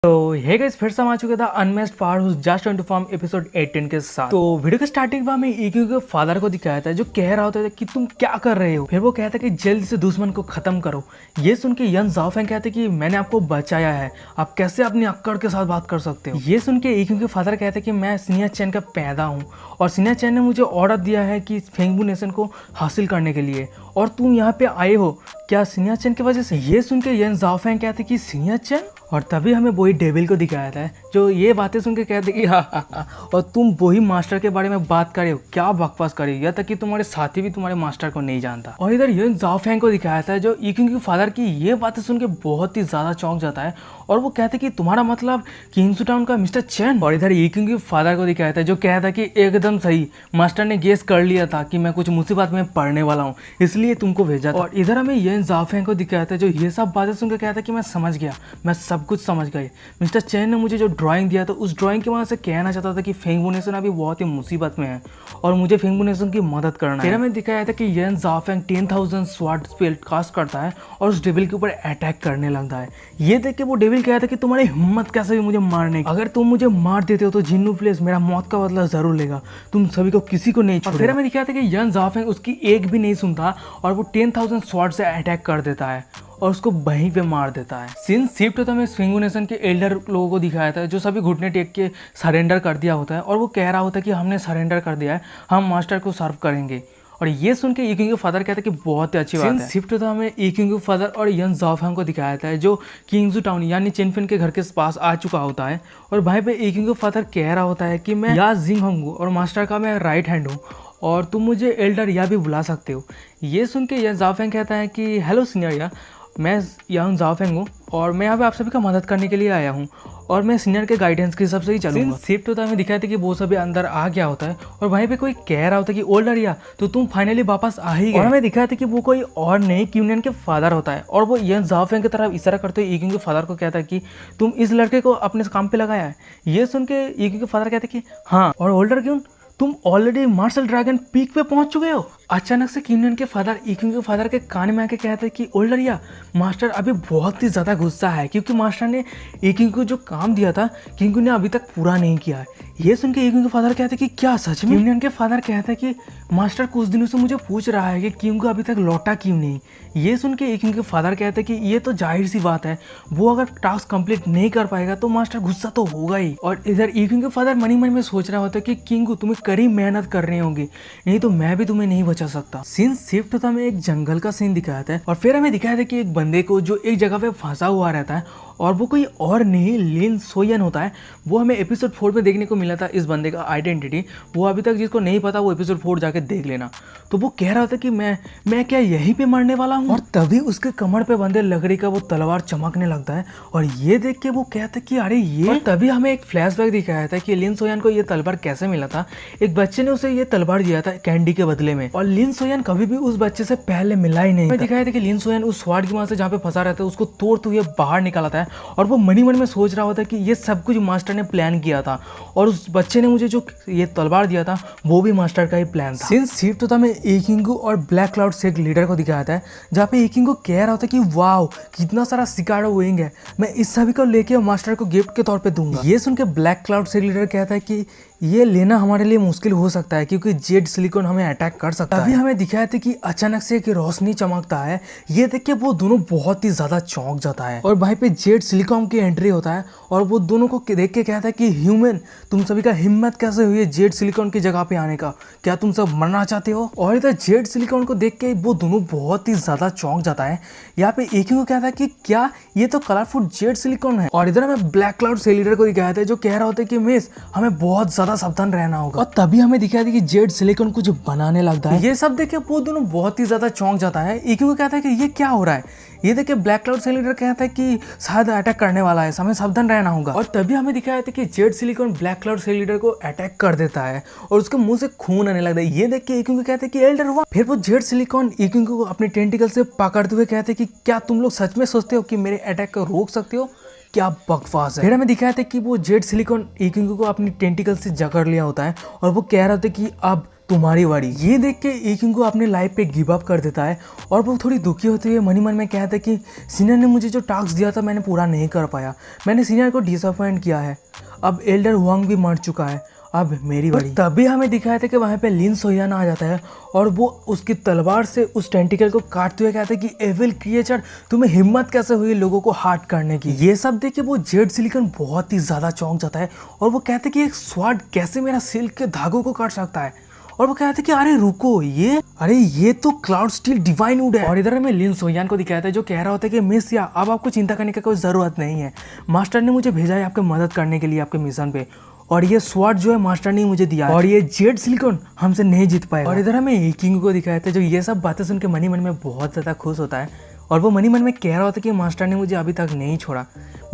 तो hey guys, फिर से हम आ चुके थे unmessed power whose just turn to form episode 18 के साथ। तो वीडियो के स्टार्टिंग में हमें ईक्यू के फादर को दिखाया था जो कह रहा होता था कि तुम क्या कर रहे हो। फिर वो कहता कि जल्द से दुश्मन को खत्म करो। ये सुन के यन ज़ाओफेंग कहते कि मैंने आपको बचाया है, आप कैसे अपनी अक्कड़ के साथ बात कर सकते हो। ये सुन के ईक्यू के फादर कहते कि मैं सिनिया चैन का पैदा हूँ और सिनिया चैन ने मुझे ऑर्डर दिया है कि फेंगबू नेशन को हासिल करने के लिए, और तुम यहाँ पे आए हो क्या सिनिया चैन की वजह से। ये सुन के यन ज़ाओफेंग कहते कि सिनिया चैन, और तभी हमें वही डेविल को दिखाया था जो ये बातें सुन के कहते कि हा, और तुम वही मास्टर के बारे में बात कर रहे हो, क्या बकवास कर रहे हो, यहाँ तक कि तुम्हारे साथी भी तुम्हारे मास्टर को नहीं जानता। और इधर यन ज़ाओफेंग को दिखाया था जो ईक्यू के फादर की ये बातें सुन के बहुत ही ज़्यादा चौंक जाता है और वो कहते कि तुम्हारा मतलब किंग्सू टाउन का मिस्टर चैन। और इधर ईक्यू के फादर को दिखाया था जो कहता था कि एकदम सही, मास्टर ने गेस कर लिया था कि मैं कुछ मुसीबत में पड़ने वाला हूँ, इसलिए तुमको भेजा था। और इधर हमें यन ज़ाओफेंग को दिखाया था जो ये सब बातें सुन के कहता कि मैं समझ गया, मैं सब कुछ समझ गए। मिस्टर चैन ने मुझे जो ड्राइंग दिया था उस ड्राइंग की वजह से कहना चाहता था कि फेंगबू नेशन अभी बहुत ही मुसीबत में है और मुझे फेंगबू नेशन की मदद करना है। फिर हमें दिखाया था कि यन ज़ाओफेंग 10,000 स्वॉर्ड स्पेल कास्ट करता है और उस डेविल के ऊपर अटैक करने लगता है। ये देख के वो डेविल कहता है कि तुम्हारी हिम्मत कैसे हुई मुझे मारने की, अगर तुम मुझे मार देते हो तो जिन्नू प्लेस मेरा मौत का बदला जरूर लेगा, तुम सभी को किसी को नहीं छोड़ेगा। फिर हमें दिखाया था कि यन ज़ाओफेंग उसकी एक भी नहीं सुनता और वो 10,000 स्वॉर्ड से अटैक कर देता है और उसको वहीं पे मार देता है। सीन शिफ्ट तो हमें फेंगबू नेशन के एल्डर लोगों को दिखाया था जो सभी घुटने टेक के सरेंडर कर दिया होता है और वो कह रहा होता है कि हमने सरेंडर कर दिया है, हम मास्टर को सर्व करेंगे। और ये सुन के ईक्यू के फादर कहते हैं कि बहुत ही अच्छी बात है। शिफ्ट तो हमें ईक्यू के फादर और यन ज़ाओफेंग को दिखाया था जो किंग्सू टाउन यानी चेनफिन के घर के पास आ चुका होता है और वहीं पे ईक्यू के फादर कह रहा होता है कि मैं या जिंग हूँ और मास्टर का मैं राइट हैंड हूँ और तुम मुझे एल्डर या भी बुला सकते हो। ये सुन के यन ज़ाओफेंग कहता है कि हेलो सीनियर या, मैं यन ज़ाओफेंग हूँ और मैं यहाँ पे आप सभी का मदद करने के लिए आया हूँ और मैं सीनियर के गाइडेंस के हिसाब से ही चलूँगा। शिफ्ट होता है हमें दिखाया था कि वो सभी अंदर आ गया होता है और वहीं पे कोई कह रहा होता है कि ओल्डर या तो तुम फाइनली वापस आ ही गए। और हमें दिखाया था कि वो कोई और नहीं क्यूनियन के फादर होता है और वो यन ज़ाओफेंग की तरफ इशारा करते हुए ईक्यू के फादर को कहता है कि तुम इस लड़के को अपने काम पे लगाया है। ये सुन के ईक्यू के फादर कहते हैं कि हाँ, और ओल्डर क्यों, तुम ऑलरेडी मार्शल ड्रैगन पीक पे पहुंच चुके हो। अचानक से क्यूनियन के फादर ईक्यू के फादर के कान में आके कहते हैं कि ओल्डर या, मास्टर अभी बहुत ही ज़्यादा गुस्सा है क्योंकि मास्टर ने ईक्यू को जो काम दिया था किंगू ने अभी तक पूरा नहीं किया है। ये सुन के ईक्यू के फादर कहते हैं कि क्या सच में। क्यूनियन के फादर कहते हैं कि मास्टर कुछ दिनों से मुझे पूछ रहा है कि किंगू अभी तक लौटा क्यों नहीं। ये सुन के ईक्यू के फादर कहते हैं कि ये तो जाहिर सी बात है, वो अगर टास्क कंप्लीट नहीं कर पाएगा तो मास्टर गुस्सा तो होगा ही। और इधर ईक्यू के फादर मन ही मन में सोच रहा होता है कि किंगू तुम्हें कड़ी मेहनत कर रहे होंगे, नहीं तो मैं भी तुम्हें नहीं बचा सकता। सीन शिफ्ट होता हमें एक जंगल का सीन दिखाया था और फिर हमें दिखाया था कि एक बंदे को जो एक जगह पे फंसा हुआ रहता है और वो कोई और नहीं लिन सोयन होता है। वो हमें एपिसोड 4 में देखने को मिला था इस बंदे का आइडेंटिटी, वो अभी तक जिसको नहीं पता वो एपिसोड 4 जाके देख लेना। तो वो कह रहा था कि मैं क्या यहीं पे मरने वाला हूँ, और तभी उसके कमर पे बंधे लकड़ी का वो तलवार चमकने लगता है और ये देख के वो कहता है कि अरे ये। और तभी हमें एक फ्लैशबैक दिखाया था कि लिन सोयन को ये तलवार कैसे मिला था। एक बच्चे ने उसे ये तलवार दिया था कैंडी के बदले में और लिन सोयन कभी भी उस बच्चे से पहले मिला ही नहीं। दिखाया था कि लिन सोयन उस स्वार्ड की वहां से जहाँ पे फंसा रहता है उसको तोड़ते हुए बाहर निकाला था और वो मनी मन में सोच रहा होता है कि ये सब कुछ मास्टर ने प्लान किया था और उस बच्चे ने मुझे जो ये तलवार दिया था वो भी मास्टर का ही प्लान था। सीन शिफ्ट होता है ईकिंगू और ब्लैक क्लाउड से एक लीडर को दिखाया था जहाँ पे ईकिंगू कह रहा होता है कि वाओ कितना सारा सिकारो विंग है, मैं इस सभी को लेके मास्टर को गिफ्ट के तौर पे दूंगा। ये सुन के ब्लैक क्लाउड से लीडर कहता है कि ये लेना हमारे लिए मुश्किल हो सकता है क्योंकि जेड सिलिकॉन हमें अटैक कर सकता है। अभी हमें दिखाया था कि अचानक से एक रोशनी चमकता है, ये देख के वो दोनों बहुत ही ज्यादा चौंक जाता है और वहीं पे जेड सिलिकॉन की एंट्री होता है और वो दोनों को देख के कहता है कि ह्यूमन तुम सभी का हिम्मत कैसे हुई है जेड सिलिकॉन की जगह पे आने का, क्या तुम सब मरना चाहते हो। और इधर जेड सिलिकॉन को देख के वो दोनों बहुत ही ज्यादा चौंक जाता है। यहाँ पे एक ही को कहता है कि क्या ये तो कलरफुल जेड सिलिकॉन है। और इधर हमें ब्लैक क्लाउड से लीडर को दिखाया था जो कह रहा होता है कि मिस हमें बहुत ज्यादा सावधान रहना होगा। और तभी हमें दिखाया था कि जेड सिलिकॉन कुछ बनाने लगता है। ये सब देख के वो दोनों बहुत ही ज्यादा चौंक जाता है। एक को कहता है कि ये क्या हो रहा है। ये देख के ब्लैक क्लाउड से लीडर कहता है कि शायद अटैक करने वाला है, हमें सावधान रहना होगा। और तभी हमें दिखाया था कि जेड सिलिकॉन ब्लैक क्लाउड से लीडर को अटैक कर देता है और उसके मुंह से खून आने लगता है। ये देख के ईकिंगू कहते हैं कि एल्डर हुआ। फिर वो जेड सिलिकॉन ईकिंगू को अपने टेंटिकल से पकड़ते हुए कहते हैं कि क्या तुम लोग सच में सोचते हो कि मेरे अटैक को रोक सकते हो, क्या बकवास है। फिर हमें दिखाया था कि वो जेड सिलिकॉन ईकिंगू को अपनी टेंटिकल से जकड़ लिया होता है और वो कह रहा था कि अब तुम्हारी बारी। ये देख के ई किंगो अपने लाइफ पे गिव अप कर देता है और वो थोड़ी दुखी होती है, मन ही मन में कहता है कि सीनियर ने मुझे जो टास्क दिया था मैंने पूरा नहीं कर पाया, मैंने सीनियर को डिसअपॉइंट किया है। अब एल्डर हुआंग भी मर चुका है, अब मेरी बारी। तभी हमें दिखाया था कि वहाँ पे लिन सोयान आ जाता है और वो उसकी तलवार से उस टेंटिकल को काटते हुए कहता है कि एविल क्रिएचर, तुम्हें हिम्मत कैसे हुई लोगों को हार्ट करने की। ये सब देख के वो जेड सिलिकन बहुत ही ज़्यादा चौंक जाता है और वो कहते हैं कि एक स्वाड कैसे मेरा सिल्क के धागों को काट सकता है। और वो कहते हैं कि अरे रुको, ये तो क्लाउड स्टील डिवाइन वुड है। और इधर हमें लिन सोयान को दिखाया था जो कह रहा होता है कि मिस या अब आपको चिंता करने की कोई ज़रूरत नहीं है, मास्टर ने मुझे भेजा है आपकी मदद करने के लिए आपके मिशन पे, और ये स्वॉर्ड जो है मास्टर ने मुझे दिया है और ये जेड सिलिकॉन हमसे नहीं जीत पाएगा। और इधर हमें ई किंग को दिखाया था जो ये सब बातें सुन के मनी मन में बहुत ज़्यादा खुश होता है और वो मनी मन में कह रहा होता है कि मास्टर ने मुझे अभी तक नहीं छोड़ा,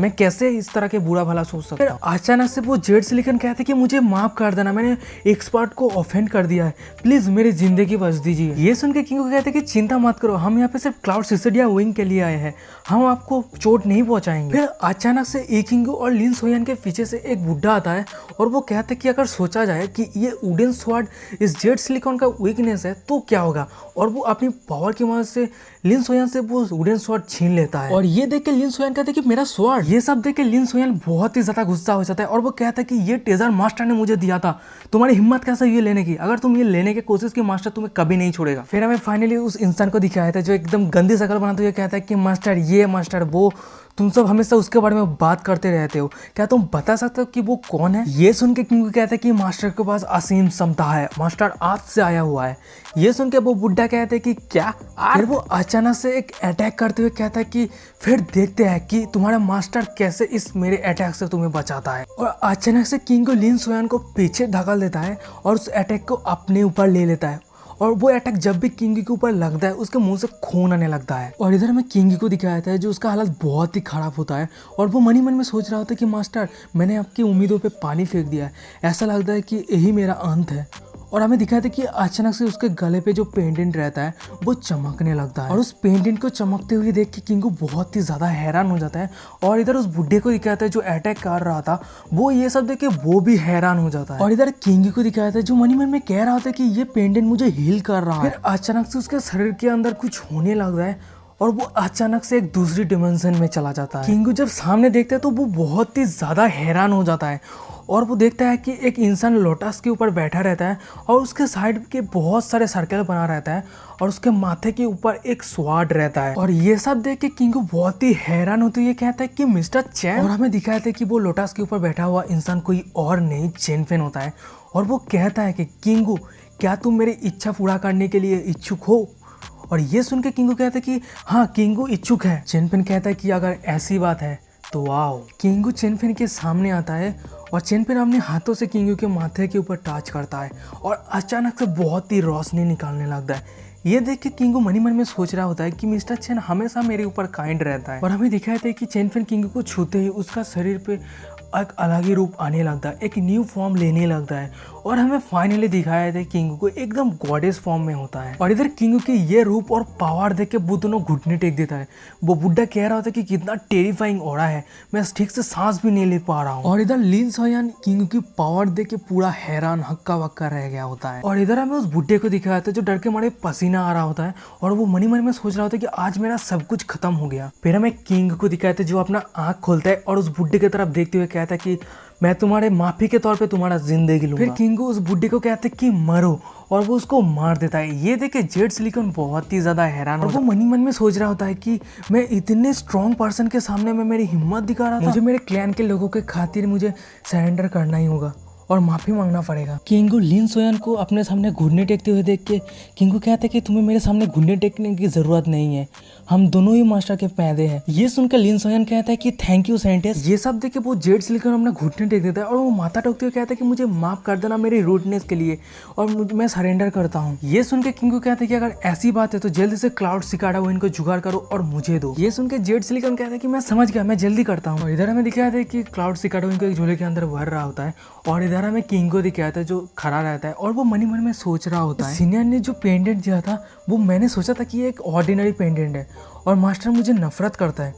मैं कैसे इस तरह के बुरा भला सोच सकता हूँ। अचानक से वो जेड सिलिकन कहते कि मुझे माफ कर देना, मैंने एक्सपर्ट को ऑफेंड कर दिया है, प्लीज मेरी जिंदगी बच दीजिए। ये सुन के किंग को कहते कि चिंता मत करो, हम यहाँ पे सिर्फ क्लाउड सिसडिया विंग के लिए आए हैं, हम आपको चोट नहीं पहुंचाएंगे। फिर अचानक से ई किंग और लिन सोयान के पीछे से एक बुढ़ा आता है और वो कहते कि अगर सोचा जाए कि ये वुडन स्वॉर्ड इस जेड सिलिकॉन का वीकनेस है तो क्या होगा, और वो अपनी पावर की मदद से लिन सोयान से वो वुडन स्वॉर्ड छीन लेता है। और ये देख के लिन सोयान कहते कि मेरा स्वॉर्ड। ये सब देख के लिन सोयान बहुत ही ज्यादा गुस्सा हो जाता है और वो कहता है कि ये ट्रेजर मास्टर ने मुझे दिया था, तुम्हारी हिम्मत कैसे ये लेने की, अगर तुम ये लेने की कोशिश की मास्टर तुम्हें कभी नहीं छोड़ेगा। फिर हमें फाइनली उस इंसान को दिखाया था जो एकदम गंदी शक्ल बनाते हुए कहता है कि मास्टर ये मास्टर वो, तुम सब हमेशा उसके बारे में बात करते रहते हो, क्या तुम बता सकते हो कि वो कौन है। ये सुन के किंग कहता है कि मास्टर के पास असीम क्षमता है, मास्टर आज से आया हुआ है। ये सुन के वो बुढ़ा कहते हैं कि क्या। फिर वो अचानक से एक अटैक करते हुए कहता है कि फिर देखते हैं कि तुम्हारा मास्टर कैसे इस मेरे अटैक से तुम्हें बचाता है। और अचानक से किंग लिन सोयान को पीछे ढकल देता है और उस अटैक को अपने ऊपर ले लेता है और वो अटैक जब भी किंग के ऊपर लगता है उसके मुंह से खून आने लगता है। और इधर हमें किंग को दिखाया था जो उसका हालत बहुत ही खराब होता है और वो मन ही मन में सोच रहा होता है कि मास्टर मैंने आपकी उम्मीदों पे पानी फेंक दिया है, ऐसा लगता है कि यही मेरा अंत है। और हमें दिखाया था कि अचानक से उसके गले पे जो पेंडेंट रहता है वो चमकने लगता है और उस पेंडेंट को चमकते हुए देख के किंगू बहुत ही ज़्यादा हैरान हो जाता है। और इधर उस बुढ़े को दिखाया था जो अटैक कर रहा था, वो ये सब देख के वो भी हैरान हो जाता है। और इधर किंग को दिखाया था जो मनी मन में कह रहा था कि ये पेंडेंट मुझे हील कर रहा है। फिर अचानक से उसके शरीर के अंदर कुछ होने लग रहा है और वो अचानक से एक दूसरी डिमेंशन में चला जाता है। किंगू जब सामने देखता है तो वो बहुत ही ज़्यादा हैरान हो जाता है और वो देखता है कि एक इंसान लोटस के ऊपर बैठा रहता है और उसके साइड के बहुत सारे सर्कल बना रहता है और उसके माथे के ऊपर एक स्वाड रहता है। और ये सब देख के किंगू बहुत ही हैरान होते हुए कहता है कि मिस्टर चैन। और हमें दिखाया था कि वो लोटस के ऊपर बैठा हुआ इंसान कोई और नहीं चैन फेन होता है और वो कहता है कि किंगू क्या तुम मेरी इच्छा पूरा करने के लिए इच्छुक हो। और ये सुन के किंगू कहता है कि हाँ किंगू इच्छुक है। चेनफिन कहता है कि अगर ऐसी बात है तो आओ। किंगू चेनफिन के सामने आता है और चेनफिन अपने हाथों से किंगू के माथे के ऊपर टच करता है और अचानक से बहुत ही रोशनी निकालने लगता है। ये देख के किंगू मनी मन में सोच रहा होता है कि मिस्टर चेन हमेशा मेरे ऊपर काइंड रहता है। और हमें दिखाया था कि चेनफिन किंगू को छूते ही उसका शरीर पे एक अलग ही रूप आने लगता है, एक न्यू फॉर्म लेने लगता है और हमें फाइनली दिखाया था किंगू को एकदम गॉडेस फॉर्म में होता है। और इधर किंगू की ये रूप और पावर देख के वो दोनों घुटने टेक देता है। वो बुढ़ा कह रहा होता है कि कितना टेरिफाइंग हो रहा है, मैं ठीक से सांस भी नहीं ले पा रहा हूँ। और इधर लिन सोयान किंगू की पावर देख के पूरा हैरान हक्का वक्का रह गया होता है। और इधर हमें उस बुढ़े को दिखाया था जो डर के मारे पसीना आ रहा होता है और वो मनी मन में सोच रहा होता है कि आज मेरा सब कुछ खत्म हो गया। फिर हमें किंग को दिखाया था जो अपना आँख खोलता है और उस बुढ़े की तरफ देखते हुए कहता है कि मैं तुम्हारे माफी के तौर पे तुम्हारा जिंदगी लूंगा। फिर किंगू उस बुढ़े को कहते कि मरो और वो उसको मार देता है। ये देखे जेड सिलिकॉन बहुत ही ज्यादा हैरान और वो मनी मन में सोच रहा होता है कि मैं इतने स्ट्रॉन्ग पर्सन के सामने में मेरी हिम्मत दिखा रहा था, मुझे मेरे क्लैन के लोगों के खातिर मुझे सरेंडर करना ही होगा और माफी मांगना पड़ेगा। किंगू लिन सोयान को अपने सामने घुटने टेकते हुए देख के किंगू कहते हैं कि तुम्हें मेरे सामने घुटने टेकने की जरूरत नहीं है, हम दोनों ही मास्टर के पैदे हैं। ये सुनकर लिन सोयान कहता है कि थैंक यू साइंटिस्ट। ये सब देख के वो जेड सिलिकॉन अपना घुटने टेक देता है और वो माथा टोकते हुए कहता है कि मुझे माफ कर देना मेरी रूडनेस के लिए और मैं सरेंडर करता हूँ। ये सुन के किंगू कहता है कि अगर ऐसी बात है तो जल्दी से क्लाउड सिकाड़ा वो इनको जुगाड़ करो और मुझे दो। ये सुन के जेड सिलिकॉन कहता है कि मैं समझ गया, मैं जल्दी करता हूँ। और इधर हमें दिखाया था कि क्लाउड सिकाड़ा इनको एक झोले के अंदर भर रहा होता है और इधर हमें किंग को दिखाया था जो खड़ा रहता है और वो मनी मन में सोच रहा होता है सीनियर ने जो पेंडेंट दिया था वो मैंने सोचा था कि ये एक ऑर्डिनरी पेंडेंट है और मास्टर मुझे नफरत करता है,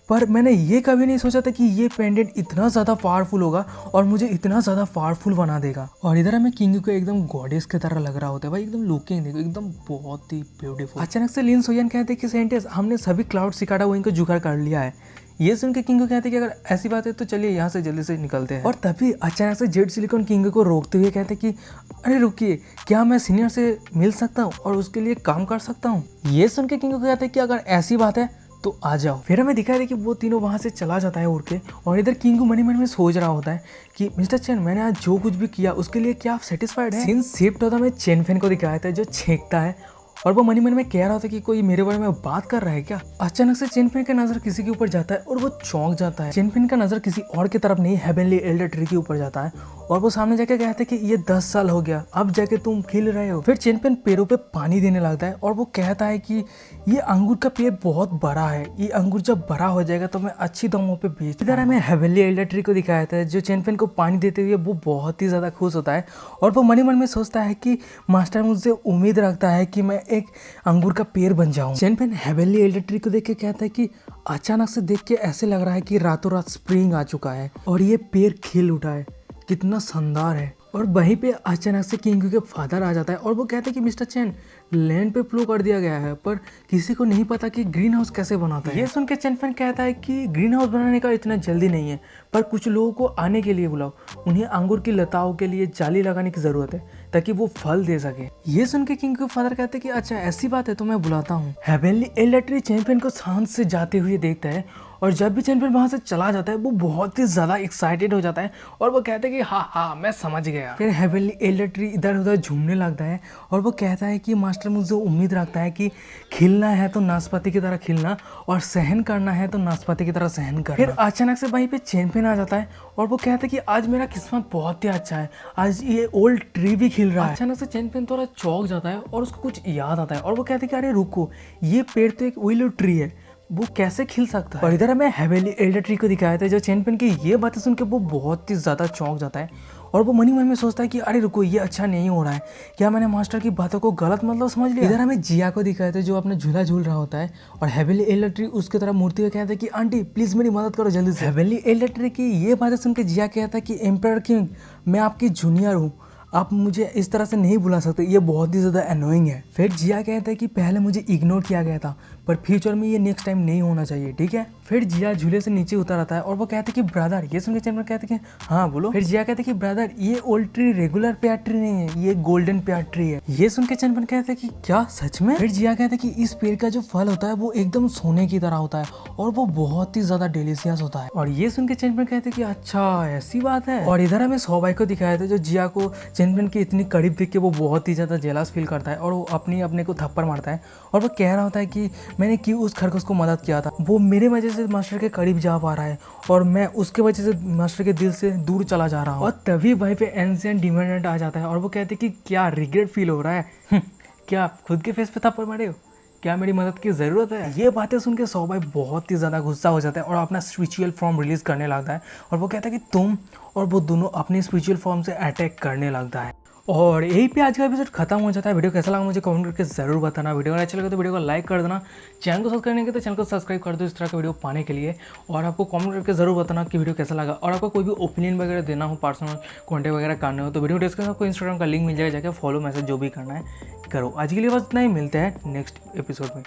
पर मैंने ये कभी नहीं सोचा था कि ये पेंडेंट इतना ज़्यादा पावरफुल होगा और मुझे इतना ज़्यादा पावरफुल बना देगा। और इधर हमें किंग को एकदम गॉडेस की तरह लग रहा होता है भाई, एकदम लुकिंग देखो एकदम बहुत ही ब्यूटीफुल। अचानक से लिन सोयन कहते हैं कि सेंटेस हमने सभी क्लाउड सिकाडा वो इनको जुगाड़ कर लिया है। ये सुन के किंग को कहते हैं कि अगर ऐसी बात है तो चलिए यहाँ से जल्दी से निकलते हैं। और तभी अचानक से जेड सिलिकॉन किंग को रोकते हुए कहते हैं कि अरे रुकिए, क्या मैं सीनियर से मिल सकता हूँ और उसके लिए काम कर सकता हूँ। ये सुन के किंग को कहते हैं कि अगर ऐसी बात है तो आ जाओ। फिर हमें दिखाई दे कि वो तीनों वहाँ से चला जाता है उड़ के। और इधर किंगू मन ही मन में सोच रहा होता है कि मिस्टर चेन, मैंने आज जो कुछ भी किया उसके लिए क्या आप सेटिस्फाइड हैं? सीन शिफ्ट होता है, हमें चेन फैन को दिखाया था जो छेंकता है और वो मन ही मन में कह रहा था कि कोई मेरे बारे में बात कर रहा है क्या। अचानक से चेन फैन का नजर किसी के ऊपर जाता है और वो चौंक जाता है। चेन फैन का नजर किसी और की तरफ नहीं, हेवनली एल्डर ट्री के ऊपर जाता है और वो सामने जाके कहता है कि ये 10 साल हो गया, अब जाके तुम खिल रहे हो। फिर चेन फैन पेड़ों पे पानी देने लगता है और वो कहता है कि ये अंगूर का पेड़ बहुत बड़ा है, ये अंगूर जब बड़ा हो जाएगा तो मैं अच्छी दामों पे बेच। इधर हमें हेवनली एल्डर ट्री को दिखाया था जो चेन फैन को पानी देते हुए वो बहुत ही ज्यादा खुश होता है और वो मन ही मन में सोचता है कि मास्टर मुझसे उम्मीद रखता है कि मैं एक अंगूर का पेड़ बन जाऊं। Chain fan heavenly Elder tree को देख के कहता है कि अचानक से देख के ऐसे लग रहा है कि रातों रात स्प्रिंग आ चुका है और ये पेड़ खिल उठा है, कितना शानदार है। और वहीं पे अचानक से किंग के फादर आ जाता है और वो कहते हैं कि मिस्टर चेन, लैंड पे फ्लो कर दिया गया है पर किसी को नहीं पता कि ग्रीन हाउस कैसे बनाता है। ये सुन के चेन फैन कहता है कि ग्रीन हाउस बनाने का इतना जल्दी नहीं है, पर कुछ लोगों को आने के लिए बुलाओ, उन्हें अंगूर की लताओं के लिए जाली लगाने की जरूरत है ताकि वो फल दे सके। ये सुन के किंग के फादर कहते हैं कि अच्छा ऐसी बात है तो मैं बुलाता हूँ। Heavenly Elder tree chain fan को शांत से जाते हुए देखता है और जब भी चेन फैन वहां से चला जाता है वो बहुत ही ज्यादा एक्साइटेड हो जाता है और वो कहता है कि हाँ मैं समझ गया। फिर हेवनली एल्डर ट्री इधर उधर झूमने लगता है और वो कहता है कि मास्टर मुझसे उम्मीद रखता है कि खिलना है तो नाशपाती की तरह खिलना और सहन करना है तो नाशपाती की तरह सहन करना। फिर अचानक से वहीं पे चेन फैन आ जाता है और वो कहता है कि आज मेरा किस्मत बहुत ही अच्छा है, आज ये ओल्ड ट्री भी खिल रहा है। अचानक से चेन फैन थोड़ा चौंक जाता है और उसको कुछ याद आता है और वो कहता है कि अरे रुको, ये पेड़ तो एक विलो ट्री है, वो कैसे खिल सकता है। और इधर हमें हेवनली एल्डर ट्री को दिखाया था जो चेन पेन की ये बातें सुन के वो बहुत ही ज़्यादा चौंक जाता है और वो मन ही मन में सोचता है कि अरे रुको, ये अच्छा नहीं हो रहा है, क्या मैंने मास्टर की बातों को गलत मतलब समझ लिया। इधर हमें जिया को दिखाया था जो अपना झूला झूल रहा होता है और हेवनली एल्डर ट्री उसकी तरफ मूर्ति को कहता है कि आंटी प्लीज मेरी मदद करो जल्दी से। हेवनली एल्डर ट्री की ये बातें सुन के जिया कहता है कि एम्पायर किंग, मैं आपकी जूनियर हूँ, आप मुझे इस तरह से नहीं बुला सकते, ये बहुत ही ज़्यादा एनोइंग है। फिर जिया कहता है कि पहले मुझे इग्नोर किया गया था पर फ्यूचर में ये नेक्स्ट टाइम नहीं होना चाहिए, ठीक है। फिर जिया झूले से नीचे उतर आता है और वो कहते हैं कि ब्रदर, ये सुन के चैनल कहते हैं कि हाँ बोलो। फिर जिया कहते हैं कि ब्रदर, ये old tree regular pair tree नहीं है, ये गोल्डन पेयर ट्री है। ये सुन के चैनल कहते हैं कि क्या सच में। फिर जिया कहते हैं कि इस पेड़ का जो फल होता है वो एकदम सोने की तरह होता है और वो बहुत ही ज्यादा डिलीशियस होता है। और ये सुन के चैनल कहते हैं कि अच्छा ऐसी बात है। और इधर हमें सौबाई को दिखाया था जो जिया को चैनल की इतनी करीब देख के वो बहुत ही ज्यादा जेलस फील करता है और वो अपने को थप्पड़ मारता है और वो कह रहा होता है कि मैंने क्यों उस खरगोश को मदद किया था, वो मेरे वजह से मास्टर के करीब जा पा रहा है और मैं उसके वजह से मास्टर के दिल से दूर चला जा रहा हूँ। और तभी वहीं पे एंशिएंट डिमांडेंट आ जाता है और वो कहते हैं कि क्या रिग्रेट फील हो रहा है क्या खुद के फेस पे थप्पड़ मारे हो, क्या मेरी मदद की ज़रूरत है। ये बातें सुन के सौबाई बहुत ही ज़्यादा गुस्सा हो जाता है और अपना स्पिरिचुअल फॉर्म रिलीज करने लगता है और वो कहता है कि तुम और वो दोनों अपने स्पिरिचुअल फॉर्म से अटैक करने लगता है। और यही पे आज का एपिसोड खत्म हो जाता है। वीडियो कैसा लगा मुझे कमेंट करके जरूर बताना। वीडियो अच्छा लगा तो वीडियो को लाइक कर देना, चैनल को सब्सक्राइब नहीं किया तो चैनल को सब्सक्राइब कर दो इस तरह का वीडियो पाने के लिए। और आपको कमेंट करके जरूर बताना कि वीडियो कैसा लगा और आपको कोई भी ओपिनियन वगैरह देना हो, पर्सनल कॉन्टेक्ट वगैरह करने हो तो वीडियो डिस्क्रिप्शन में आपको इंस्टाग्राम का लिंक मिल जाएगा, जाकर फॉलो मैसेज जो भी करना है करो। आज के लिए बस इतना ही, मिलते हैं नेक्स्ट एपिसोड में।